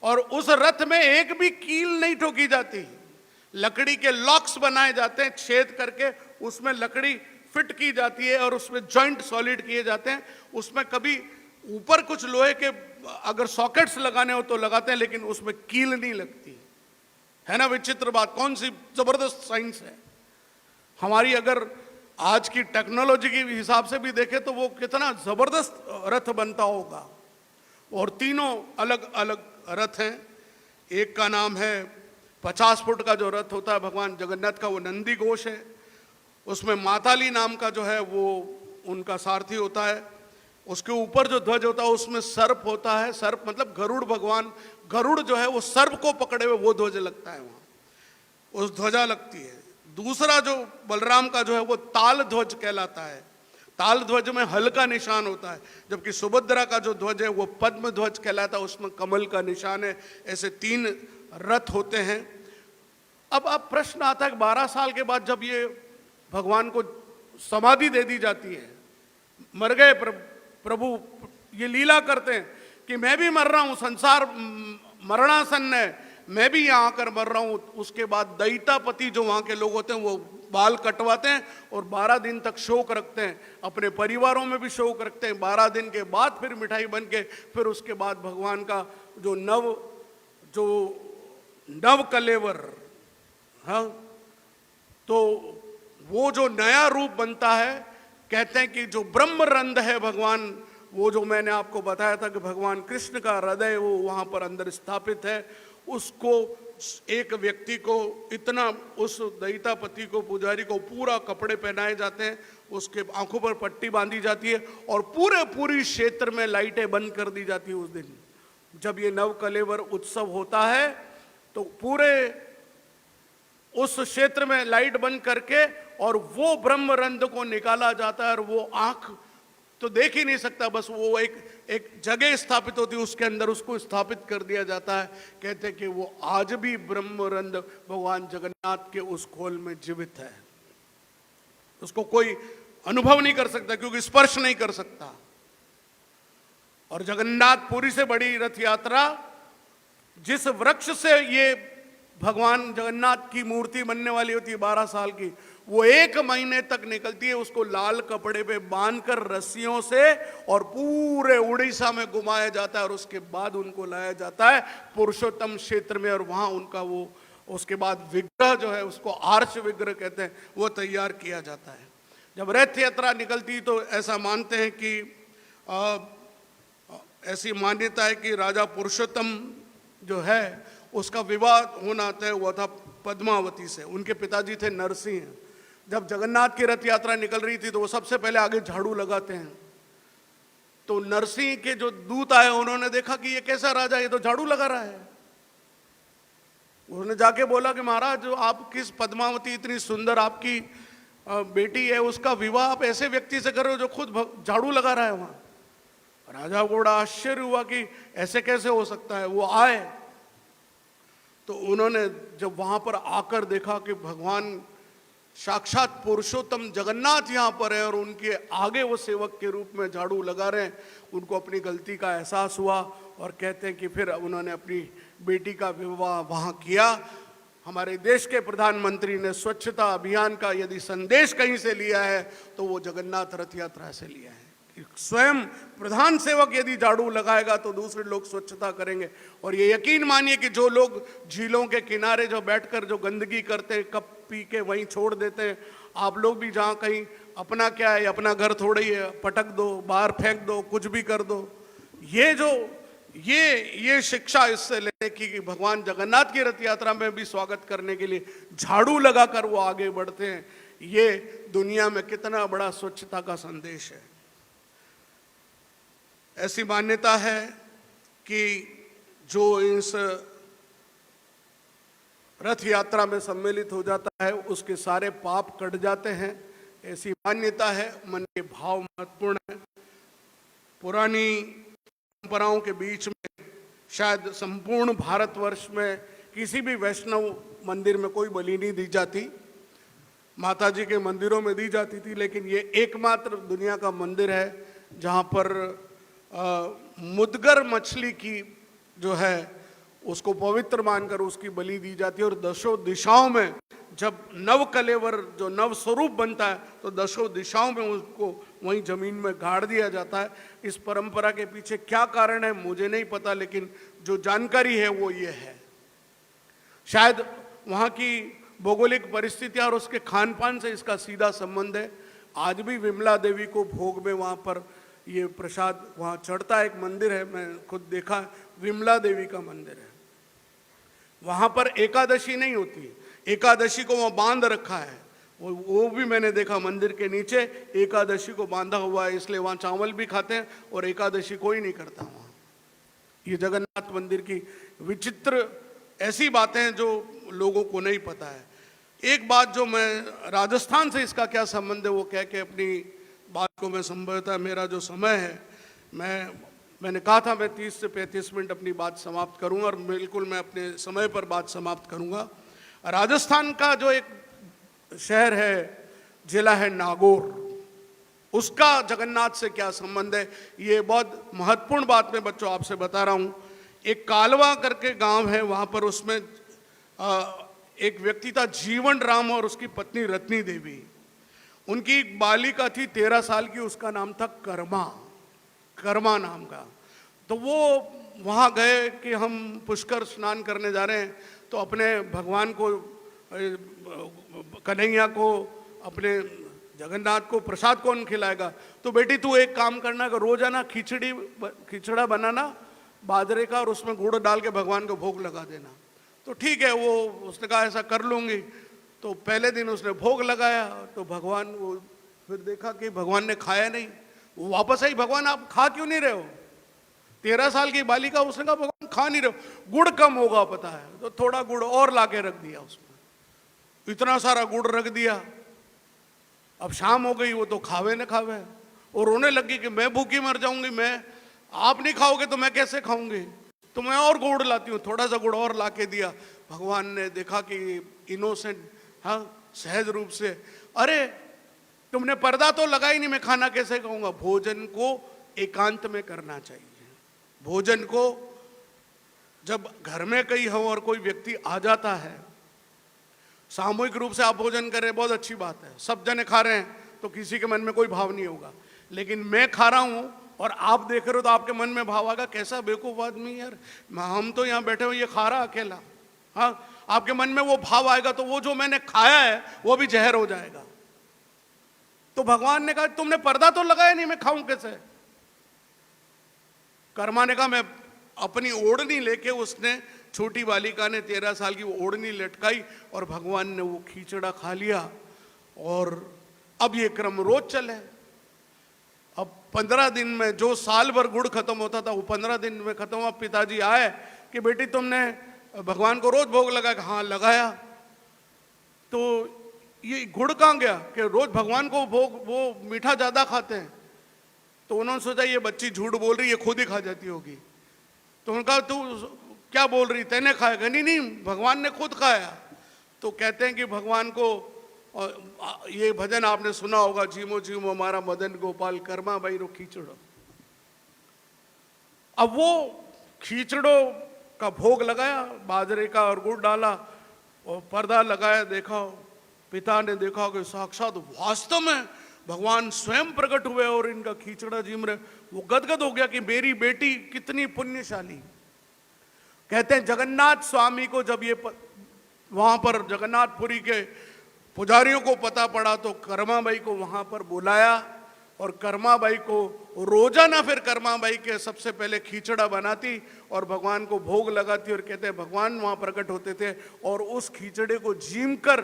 और उस रथ में एक भी कील नहीं ठोकी जाती। लकड़ी के लॉक्स बनाए जाते हैं, छेद करके उसमें लकड़ी फिट की जाती है और उसमें जॉइंट सॉलिड किए जाते हैं। उसमें कभी ऊपर कुछ लोहे के अगर सॉकेट्स लगाने हो तो लगाते हैं, लेकिन उसमें कील नहीं लगती है। ना विचित्र बात, कौन सी जबरदस्त साइंस है हमारी। अगर आज की टेक्नोलॉजी के हिसाब से भी देखें तो वो कितना जबरदस्त रथ बनता होगा। और तीनों अलग अलग रथ हैं। एक का नाम है 50 फुट का जो रथ होता है भगवान जगन्नाथ का, वो नंदी घोष है। उसमें माताली नाम का जो है वो उनका सारथी होता है। उसके ऊपर जो ध्वज होता है उसमें सर्प होता है। सर्प मतलब गरुड़, भगवान गरुड़ जो है वो सर्प को पकड़े हुए वो ध्वज लगता है, वहां उस ध्वजा लगती है। दूसरा जो बलराम का जो है वो ताल ध्वज कहलाता है। ताल ध्वज में हल का निशान होता है, जबकि सुभद्रा का जो ध्वज है वो पद्म ध्वज कहलाता है, उसमें कमल का निशान है। ऐसे 3 रथ होते हैं। अब प्रश्न आता है कि 12 साल के बाद जब ये भगवान को समाधि दे दी जाती है, मर गए प्रभु, ये लीला करते हैं कि मैं भी मर रहा हूं, संसार मरणासन है, मैं भी यहाँ आकर मर रहा हूं। उसके बाद दैतापति जो वहां के लोग होते हैं वो बाल कटवाते हैं और 12 दिन तक शोक रखते हैं, अपने परिवारों में भी शोक रखते हैं। 12 दिन के बाद फिर मिठाई बन के फिर उसके बाद भगवान का जो नव कलेवर, हाँ, तो वो जो नया रूप बनता है, कहते हैं कि जो ब्रह्मरंध है भगवान, वो जो मैंने आपको बताया था कि भगवान कृष्ण का हृदय वो वहां पर अंदर स्थापित है, उसको एक व्यक्ति को इतना, उस दैतापति को, पुजारी को पूरा कपड़े पहनाए जाते हैं, उसके आंखों पर पट्टी बांधी जाती है और पूरी क्षेत्र में लाइटें बंद कर दी जाती है उस दिन। जब ये नवकलेवर उत्सव होता है तो पूरे उस क्षेत्र में लाइट बंद करके और वो ब्रह्मरंध्र को निकाला जाता है, और वो आंख तो देख ही नहीं सकता, बस वो एक जगह स्थापित होती है, उसके अंदर उसको स्थापित कर दिया जाता है। कहते हैं कि वो आज भी ब्रह्मरंध्र भगवान जगन्नाथ के उस खोल में जीवित है, उसको कोई अनुभव नहीं कर सकता क्योंकि स्पर्श नहीं कर सकता। और जगन्नाथपुरी से बड़ी रथ यात्रा, जिस वृक्ष से ये भगवान जगन्नाथ की मूर्ति बनने वाली होती है 12 साल की, वो 1 महीने तक निकलती है। उसको लाल कपड़े पे बांधकर रस्सियों से और पूरे उड़ीसा में घुमाया जाता है, और उसके बाद उनको लाया जाता है पुरुषोत्तम क्षेत्र में, और वहां उनका वो उसके बाद विग्रह जो है, उसको आर्च विग्रह कहते हैं, वो तैयार किया जाता है। जब रथ यात्रा निकलती तो ऐसा मानते हैं कि ऐसी मान्यता है कि राजा पुरुषोत्तम जो है उसका विवाह होना तय हुआ था पद्मावती से। उनके पिताजी थे नरसिंह। जब जगन्नाथ की रथ यात्रा निकल रही थी तो वो सबसे पहले आगे झाड़ू लगाते हैं। तो नरसिंह के जो दूत आए उन्होंने देखा कि ये कैसा राजा, ये तो झाड़ू लगा रहा है। उन्होंने जाके बोला कि महाराज, आप किस पद्मावती इतनी सुंदर आपकी बेटी है, उसका विवाह आप ऐसे व्यक्ति से कर रहे हो जो खुद झाड़ू लगा रहा है वहां। राजा को बड़ा आश्चर्य हुआ कि ऐसे कैसे हो सकता है। वो आए तो उन्होंने जब वहां पर आकर देखा कि भगवान साक्षात पुरुषोत्तम जगन्नाथ यहाँ पर है और उनके आगे वो सेवक के रूप में झाड़ू लगा रहे हैं, उनको अपनी गलती का एहसास हुआ। और कहते हैं कि फिर उन्होंने अपनी बेटी का विवाह वहाँ किया। हमारे देश के प्रधानमंत्री ने स्वच्छता अभियान का यदि संदेश कहीं से लिया है तो वो जगन्नाथ रथ यात्रा से लिया है। स्वयं प्रधान सेवक यदि झाड़ू लगाएगा तो दूसरे लोग स्वच्छता करेंगे। और ये यकीन मानिए कि जो लोग झीलों के किनारे जो बैठकर जो गंदगी करते हैं, कप पी के वहीं छोड़ देते हैं, आप लोग भी जहाँ कहीं अपना क्या है, अपना घर थोड़ा ही है, पटक दो, बाहर फेंक दो, कुछ भी कर दो। ये शिक्षा इससे लेने की कि भगवान जगन्नाथ की रथ यात्रा में भी स्वागत करने के लिए झाड़ू लगाकर वो आगे बढ़ते हैं, ये दुनिया में कितना बड़ा स्वच्छता का संदेश है। ऐसी मान्यता है कि जो इस रथ यात्रा में सम्मिलित हो जाता है उसके सारे पाप कट जाते हैं, ऐसी मान्यता है। मन के भाव महत्वपूर्ण है। पुरानी परंपराओं के बीच में शायद संपूर्ण भारतवर्ष में किसी भी वैष्णव मंदिर में कोई बलि नहीं दी जाती, माता जी के मंदिरों में दी जाती थी, लेकिन ये एकमात्र दुनिया का मंदिर है जहाँ पर मुदगर मछली की जो है उसको पवित्र मानकर उसकी बलि दी जाती है। और दशों दिशाओं में जब नव कलेवर जो नव स्वरूप बनता है तो दशों दिशाओं में उसको वहीं जमीन में गाड़ दिया जाता है। इस परंपरा के पीछे क्या कारण है मुझे नहीं पता, लेकिन जो जानकारी है वो ये है। शायद वहाँ की भौगोलिक परिस्थितियाँ और उसके खान पान से इसका सीधा संबंध है। आज भी विमला देवी को भोग में वहाँ पर ये प्रसाद वहाँ चढ़ता है। एक मंदिर है, मैं खुद देखा, विमला देवी का मंदिर है। वहाँ पर एकादशी नहीं होती, एकादशी को वहाँ बांध रखा है, वो भी मैंने देखा मंदिर के नीचे एकादशी को बांधा हुआ है, इसलिए वहाँ चावल भी खाते हैं और एकादशी कोई नहीं करता वहाँ। ये जगन्नाथ मंदिर की विचित्र ऐसी बातें हैं जो लोगों को नहीं पता है। एक बात जो मैं राजस्थान से इसका क्या संबंध है वो कह के अपनी बात को मैं संभवतः मेरा जो समय है मैंने कहा था मैं 30 से 35 मिनट अपनी बात समाप्त करूंगा और बिल्कुल मैं अपने समय पर बात समाप्त करूंगा। राजस्थान का जो एक शहर है, जिला है नागौर, उसका जगन्नाथ से क्या संबंध है ये बहुत महत्वपूर्ण बात मैं बच्चों आपसे बता रहा हूं। एक कालवा करके गांव है, वहां पर उसमें एक व्यक्ति था जीवन राम और उसकी पत्नी रत्नी देवी। उनकी एक बालिका थी 13 साल की, उसका नाम था कर्मा नाम का। तो वो वहाँ गए कि हम पुष्कर स्नान करने जा रहे हैं, तो अपने भगवान को, कन्हैया को, अपने जगन्नाथ को प्रसाद कौन खिलाएगा। तो बेटी तू एक काम करना कि रोजाना खिचड़ा बनाना बाजरे का और उसमें गुड़ डाल के भगवान को भोग लगा देना। तो ठीक है, वो उसने कहा ऐसा कर लूँगी। तो पहले दिन उसने भोग लगाया तो भगवान, वो फिर देखा कि भगवान ने खाया नहीं। वो वापस आई, भगवान आप खा क्यों नहीं रहे हो? 13 साल की बालिका, उसने कहा भगवान खा नहीं रहे, गुड़ कम होगा पता है, तो थोड़ा गुड़ और लाके रख दिया उसमें, इतना सारा गुड़ रख दिया। अब शाम हो गई, वो तो खावे न खावे, और रोने लगी कि मैं भूखी मर जाऊंगी, मैं, आप नहीं खाओगे तो मैं कैसे खाऊंगी, तो मैं और गुड़ लाती हूँ। थोड़ा सा गुड़ और लाके दिया। भगवान ने देखा कि इनोसेंट, हाँ, सहज रूप से, अरे तुमने पर्दा तो लगा ही नहीं, मैं खाना कैसे खाऊंगा। भोजन को एकांत में करना चाहिए। भोजन को जब घर में कहीं हो और कोई व्यक्ति आ जाता है, सामूहिक रूप से आप भोजन करें, बहुत अच्छी बात है, सब जने खा रहे हैं तो किसी के मन में कोई भाव नहीं होगा। लेकिन मैं खा रहा हूं और आप देख रहे हो तो आपके मन में भाव आएगा, कैसा बेवकूफ आदमी यार, हम तो यहां बैठे हुए, ये खा रहा अकेला। हाँ, आपके मन में वो भाव आएगा तो वो जो मैंने खाया है वो भी जहर हो जाएगा। तो भगवान ने कहा तुमने पर्दा तो लगाया नहीं, मैं खाऊं कैसे। कर्मा ने कहा मैं अपनी ओढ़नी लेके, उसने, छोटी बालिका ने 13 साल की वो ओढ़नी लटकाई और भगवान ने वो खींचड़ा खा लिया। और अब ये क्रम रोज चले। अब 15 दिन में जो साल भर गुड़ खत्म होता था वो 15 दिन में खत्म हुआ। पिताजी आए कि बेटी तुमने भगवान को रोज भोग लगाया? हाँ लगाया। तो ये गुड़ कहाँ गया? कि रोज भगवान को भोग, वो मीठा ज्यादा खाते हैं। तो उन्होंने सोचा ये बच्ची झूठ बोल रही है, खुद ही खा जाती होगी। तो उन्होंने कहा तू क्या बोल रही, तैने खाया? नहीं नहीं, भगवान ने खुद खाया। तो कहते हैं कि भगवान को, ये भजन आपने सुना होगा, जीमो जीमो हमारा मदन गोपाल, कर्मा भाई रो खींचड़ो। अब वो खींचड़ो का भोग लगाया, बाजरे का, और गुड़ डाला और पर्दा लगाया। देखा, पिता ने देखा कि साक्षात वास्तव में भगवान स्वयं प्रकट हुए और इनका खींचड़ा जीम रहे। वो गदगद हो गया कि मेरी बेटी कितनी पुण्यशाली। कहते हैं जगन्नाथ स्वामी को जब ये वहां पर जगन्नाथपुरी के पुजारियों को पता पड़ा तो कर्माबाई को वहां पर बुलाया और कर्माबाई को रोजाना फिर कर्माबाई के सबसे पहले खींचड़ा बनाती और भगवान को भोग लगाती। और कहते हैं भगवान वहां प्रकट होते थे और उस खींचड़े को जीम कर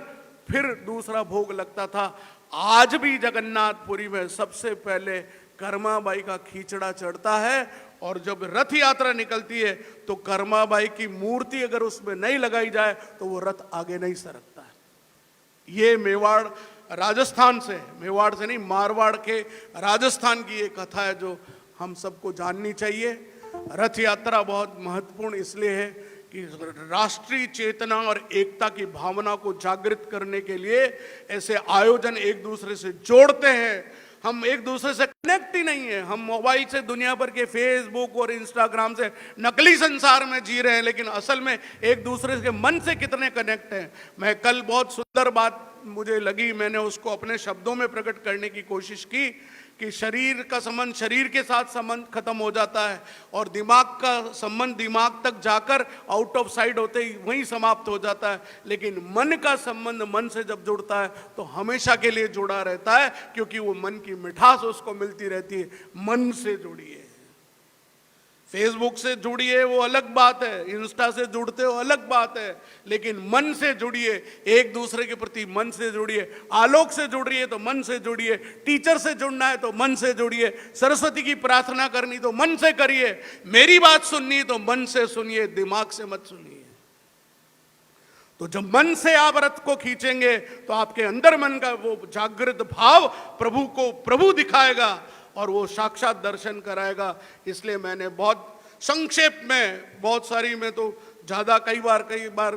फिर दूसरा भोग लगता था। आज भी जगन्नाथपुरी में सबसे पहले कर्माबाई का खींचड़ा चढ़ता है और जब रथ यात्रा निकलती है तो कर्माबाई की मूर्ति अगर उसमें नहीं लगाई जाए तो वो रथ आगे नहीं सरकता है। ये मेवाड़ राजस्थान से, मेवाड़ से नहीं, मारवाड़ के राजस्थान की ये कथा है जो हम सबको जाननी चाहिए। रथ यात्रा बहुत महत्वपूर्ण इसलिए है कि राष्ट्रीय चेतना और एकता की भावना को जागृत करने के लिए ऐसे आयोजन एक दूसरे से जोड़ते हैं। हम एक दूसरे से कनेक्ट ही नहीं है, हम मोबाइल से, दुनिया भर के फेसबुक और इंस्टाग्राम से नकली संसार में जी रहे हैं, लेकिन असल में एक दूसरे के मन से कितने कनेक्ट हैं। मैं कल बहुत सुंदर बात मुझे लगी, मैंने उसको अपने शब्दों में प्रकट करने की कोशिश की कि शरीर का संबंध शरीर के साथ संबंध खत्म हो जाता है और दिमाग का संबंध दिमाग तक जाकर आउट ऑफ साइड होते ही वहीं समाप्त हो जाता है। लेकिन मन का संबंध मन से जब जुड़ता है तो हमेशा के लिए जुड़ा रहता है, क्योंकि वो मन की मिठास उसको मिलती रहती है। मन से जुड़िए, फेसबुक से जुड़िए वो अलग बात है, इंस्टा से जुड़ते हो अलग बात है, लेकिन मन से जुड़िए, एक दूसरे के प्रति मन से जुड़िए। आलोक से जुड़ रही है तो मन से जुड़िए, टीचर से जुड़ना है तो मन से जुड़िए, सरस्वती की प्रार्थना करनी तो मन से करिए, मेरी बात सुननी तो मन से सुनिए, दिमाग से मत सुनिए। तो जब मन से आप रथ को खींचेंगे तो आपके अंदर मन का वो जागृत भाव प्रभु को प्रभु दिखाएगा और वो साक्षात दर्शन कराएगा। इसलिए मैंने बहुत संक्षेप में, बहुत सारी में तो ज़्यादा, कई बार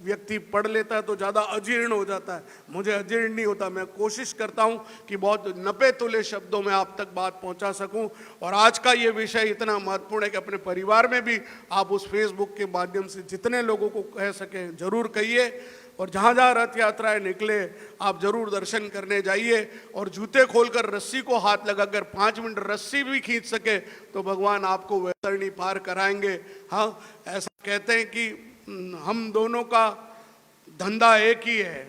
व्यक्ति पढ़ लेता है तो ज़्यादा अजीर्ण हो जाता है, मुझे अजीर्ण नहीं होता। मैं कोशिश करता हूँ कि बहुत नपे तुले शब्दों में आप तक बात पहुँचा सकूँ। और आज का ये विषय इतना महत्वपूर्ण है कि अपने परिवार में भी आप उस फेसबुक के माध्यम से जितने लोगों को कह सकें जरूर कहिए। और जहाँ जहाँ रथ यात्राएं निकले आप जरूर दर्शन करने जाइए और जूते खोलकर रस्सी को हाथ लगाकर 5 मिनट रस्सी भी खींच सके तो भगवान आपको वैतरणी पार कराएंगे। हाँ, ऐसा कहते हैं कि हम दोनों का धंधा एक ही है।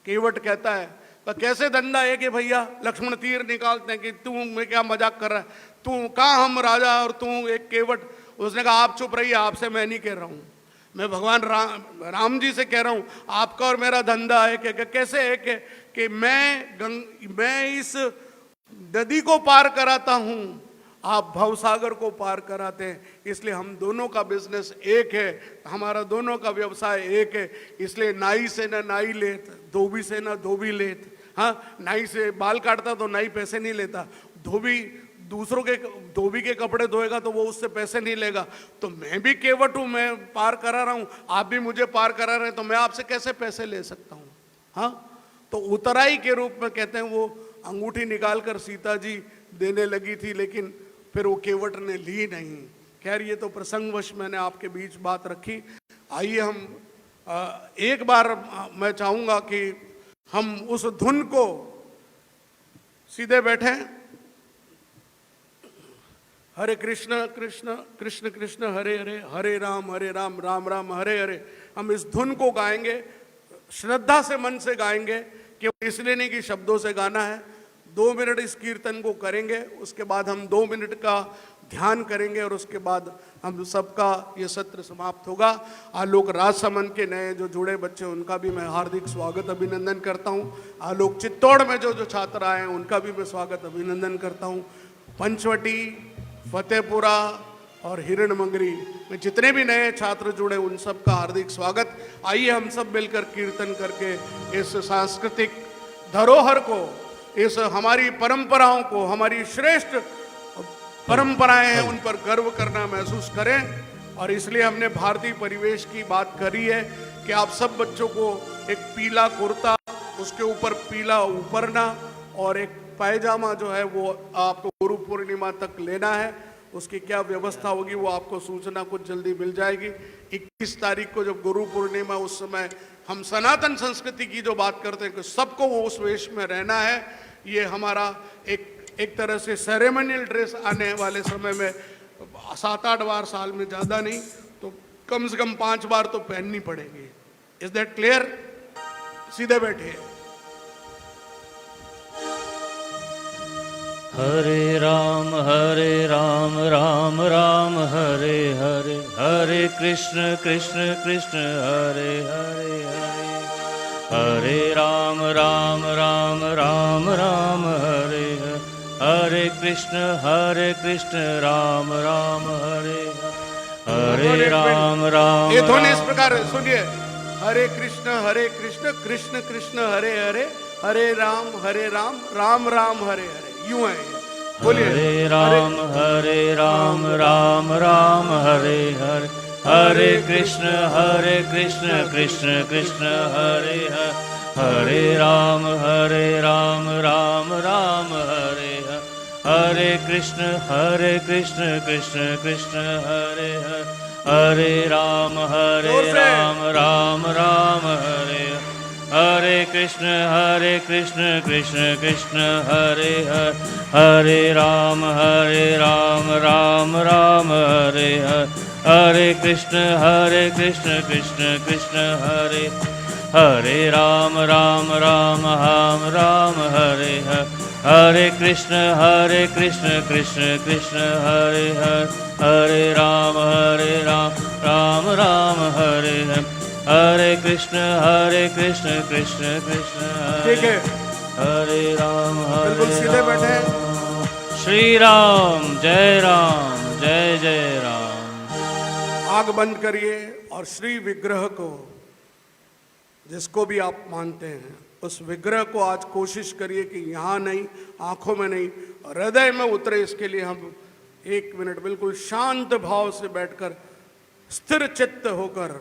केवट कहता है तो कैसे धंधा एक है भैया? लक्ष्मण तीर निकालते हैं कि तू मैं क्या मजाक कर रहा है, तू कहाँ हम राजा और तू एक केवट। उसने कहा आप चुप रहिए, आपसे मैं नहीं कह रहा हूँ, मैं भगवान राम जी से कह रहा हूं, आपका और मेरा धंधा है। कैसे है कि मैं इस नदी को पार कराता हूं आप भवसागर को पार कराते हैं, इसलिए हम दोनों का बिजनेस एक है, हमारा दोनों का व्यवसाय एक है। इसलिए नाई से ना नाई लेत, धोबी से ना धोबी लेत। हाँ, नाई से बाल काटता तो नाई पैसे नहीं लेता, धोबी दूसरों के धोबी के कपड़े धोएगा तो वो उससे पैसे नहीं लेगा। तो मैं भी केवट हूं, मैं पार करा रहा हूं, आप भी मुझे पार करा रहे हैं, तो मैं आपसे कैसे पैसे ले सकता हूं? हाँ, तो उतराई के रूप में कहते हैं वो अंगूठी निकालकर सीता जी देने लगी थी, लेकिन फिर वो केवट ने ली नहीं। खैर, ये तो प्रसंगवश मैंने आपके बीच बात रखी। आइए हम एक बार मैं चाहूंगा कि हम उस धुन को सीधे बैठे, हरे कृष्ण कृष्ण कृष्ण कृष्ण हरे हरे, हरे राम राम राम हरे हरे। हम इस धुन को गाएंगे, श्रद्धा से मन से गाएंगे, कि इसलिए नहीं कि शब्दों से गाना है। 2 मिनट इस कीर्तन को करेंगे, उसके बाद हम 2 मिनट का ध्यान करेंगे और उसके बाद हम सबका ये सत्र समाप्त होगा। आलोक राजसमंद के नए जो जुड़े बच्चे, उनका भी मैं हार्दिक स्वागत अभिनंदन करता हूँ। आलोक चित्तौड़ में जो छात्र आए हैं, उनका भी मैं स्वागत अभिनंदन करता हूँ। पंचवटी, फतेहपुरा और हिरणमंगरी में जितने भी नए छात्र जुड़े, उन सब का हार्दिक स्वागत। आइए हम सब मिलकर कीर्तन करके इस सांस्कृतिक धरोहर को, इस हमारी परंपराओं को, हमारी श्रेष्ठ परंपराएं हैं, उन पर गर्व करना महसूस करें। और इसलिए हमने भारतीय परिवेश की बात करी है कि आप सब बच्चों को एक पीला कुर्ता, उसके ऊपर पीला उपरना और एक पायजामा जो है वो आपको गुरु पूर्णिमा तक लेना है। उसकी क्या व्यवस्था होगी वो आपको सूचना कुछ जल्दी मिल जाएगी। 21 तारीख को जब गुरु पूर्णिमा, उस समय हम सनातन संस्कृति की जो बात करते हैं कि सबको वो उस वेश में रहना है। ये हमारा एक तरह से सेरेमोनियल ड्रेस आने वाले समय में 7-8 बार साल में, ज़्यादा नहीं तो कम से कम 5 बार तो पहननी पड़ेगी। Is that clear? सीधे बैठिए। हरे राम राम राम हरे हरे, हरे कृष्ण कृष्ण कृष्ण हरे हरे हरे, हरे राम राम राम हरे हरे, हरे कृष्ण राम राम हरे हरे राम राम। ये ध्वनि इस प्रकार है, सुनिए। हरे कृष्ण कृष्ण कृष्ण हरे हरे, हरे राम राम राम हरे हरे। यूं है, बोलिए। हरे राम राम राम हरे हरे, हरे कृष्ण कृष्ण कृष्ण हरे हरे, हरे राम राम राम हरे हरे, हरे कृष्ण कृष्ण कृष्ण हरे हरे, हरे राम राम राम हरे हरे, हरे कृष्ण कृष्ण कृष्ण हरे हरे, हरे राम राम राम हरे हरे, हरे कृष्ण कृष्ण कृष्ण हरे, हरे राम राम राम हरे हरे, हरे कृष्ण कृष्ण कृष्ण हरे हरे, हरे राम राम राम हरे हरे, हरे कृष्ण कृष्ण कृष्ण ठीक है, हरे राम बिल्कुल सीधे बैठे। श्री राम जय राम। आग बंद करिए और श्री विग्रह को, जिसको भी आप मानते हैं, उस विग्रह को आज कोशिश करिए कि यहाँ नहीं, आंखों में नहीं, हृदय में उतरे। इसके लिए हम 1 मिनट बिल्कुल शांत भाव से बैठकर, स्थिर चित्त होकर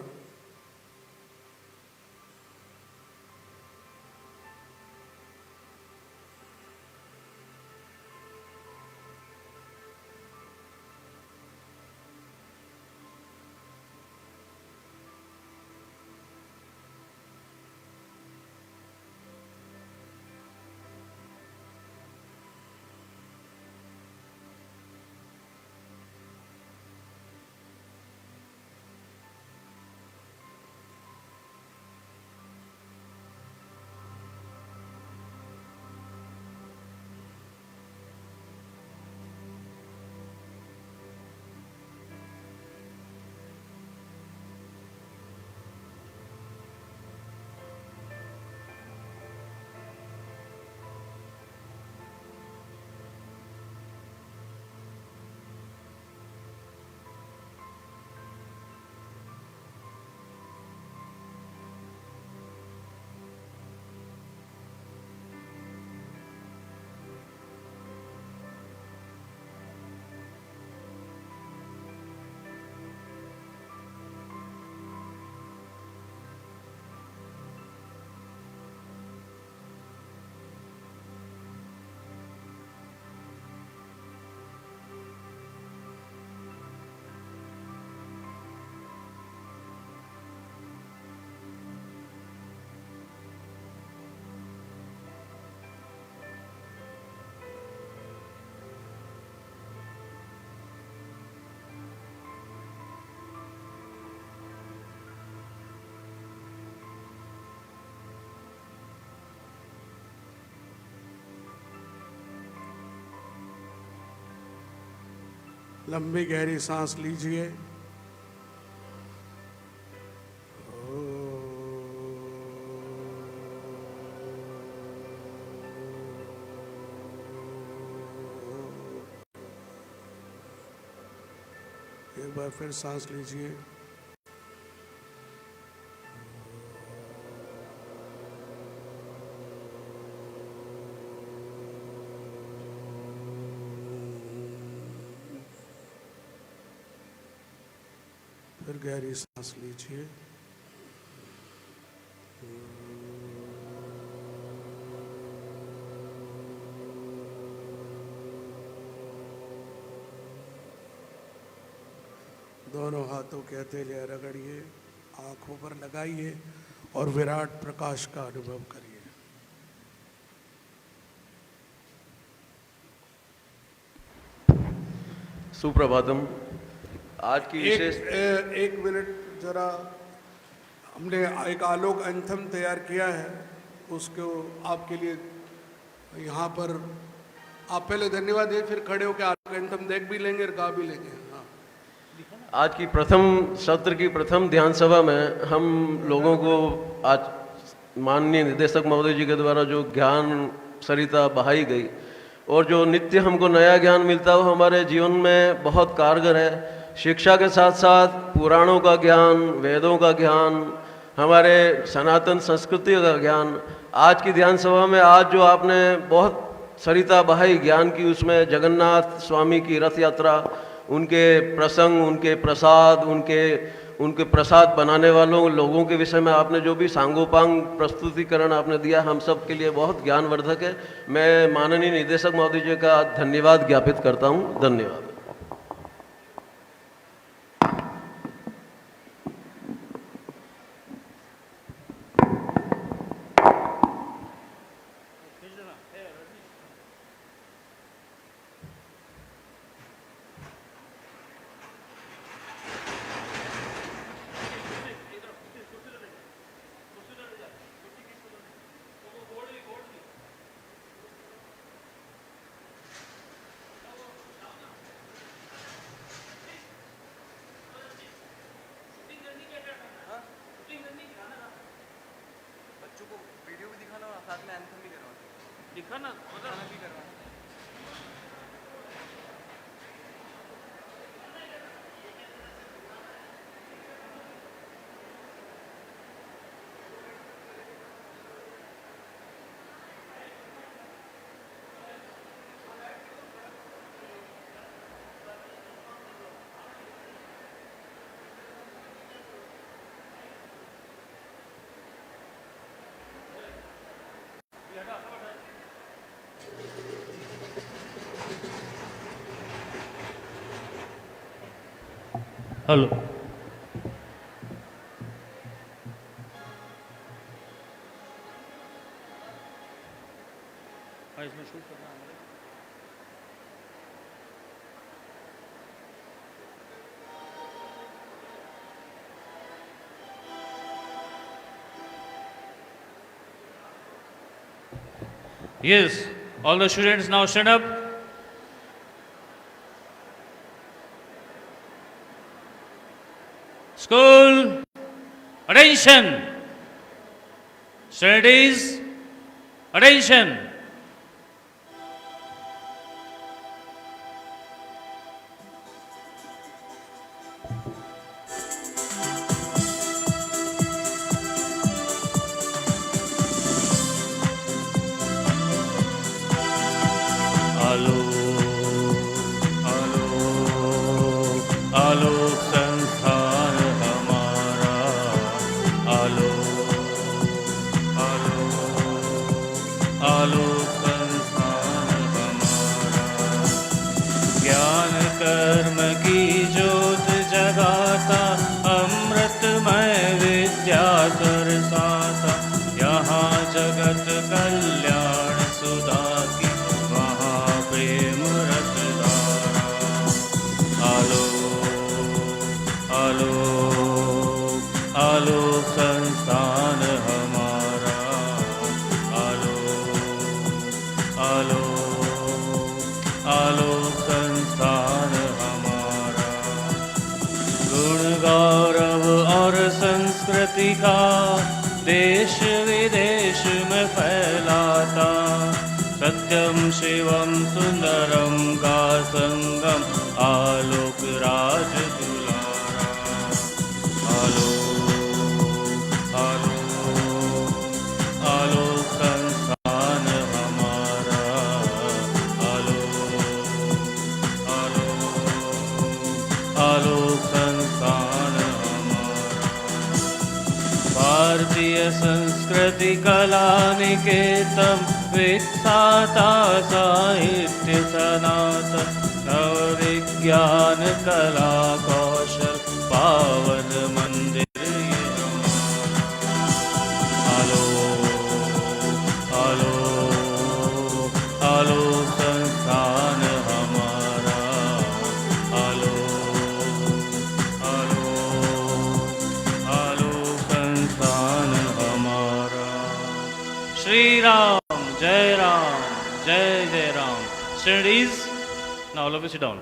लंबी गहरी सांस लीजिए। एक बार फिर सांस लीजिए। फिर गहरी सांस लीजिए। दोनों हाथों के हथेलियां रगड़िए, आंखों पर लगाइए और विराट प्रकाश का अनुभव करिए। सुप्रभातम। आज की विशेष एक मिनट जरा, हमने एक आलोक एंथम तैयार किया है, उसको आपके लिए यहाँ पर आप पहले धन्यवाद दें, फिर खड़े होकर आलोक एंथम देख भी लेंगे और गा भी लेंगे। हाँ। आज की प्रथम सत्र की प्रथम ध्यान सभा में हम लोगों को आज माननीय निदेशक महोदय जी के द्वारा जो ज्ञान सरिता बहाई गई और जो नित्य हमको नया ज्ञान मिलता है वो हमारे जीवन में बहुत कारगर है। शिक्षा के साथ साथ पुराणों का ज्ञान, वेदों का ज्ञान, हमारे सनातन संस्कृति का ज्ञान। आज की ध्यान सभा में आज जो आपने बहुत सरिता बहाई ज्ञान की, उसमें जगन्नाथ स्वामी की रथ यात्रा, उनके प्रसंग, उनके प्रसाद, उनके प्रसाद बनाने वालों लोगों के विषय में आपने जो भी सांगोपांग प्रस्तुतिकरण आपने दिया, हम सब के लिए बहुत ज्ञानवर्धक है। मैं माननीय निदेशक महोदय जी का धन्यवाद ज्ञापित करता हूँ। धन्यवाद। हेलो। इसमें शूट करना है। Yes, all the students now stand up. School, attention. Studies, attention. आलोक संस्थान हमारा, आलोक संस्थान हमारा। ज्ञान कर्म की ज्योत जगाता, अमृतमय विद्या बरसाता। यहाँ जगत कल्याण सुधा की, वहाँ प्रेम रस धारा। आलोक संस्थान हमारा, आलोक संस्थान हमारा। संस्कृति का देश विदेश में फैलाता, सत्यम शिवम सुंदरम का संगम, आलोक राज दुलारा। आलोक आलोक आलोक संस्थान हमारा, आलोक आलोक आलोक संस्थान हमारा। भारतीय संस्कृति कला निकेतन विख्याता साहित्य सनातन, नव विज्ञान कला कौशल पावन मंदिर ये हमारा। आलोक आलोक आलोक संस्थान हमारा, आलोक आलोक आलोक संस्थान हमारा। श्री राम जय राम, जय जय Ram. Studies, now all of you sit down.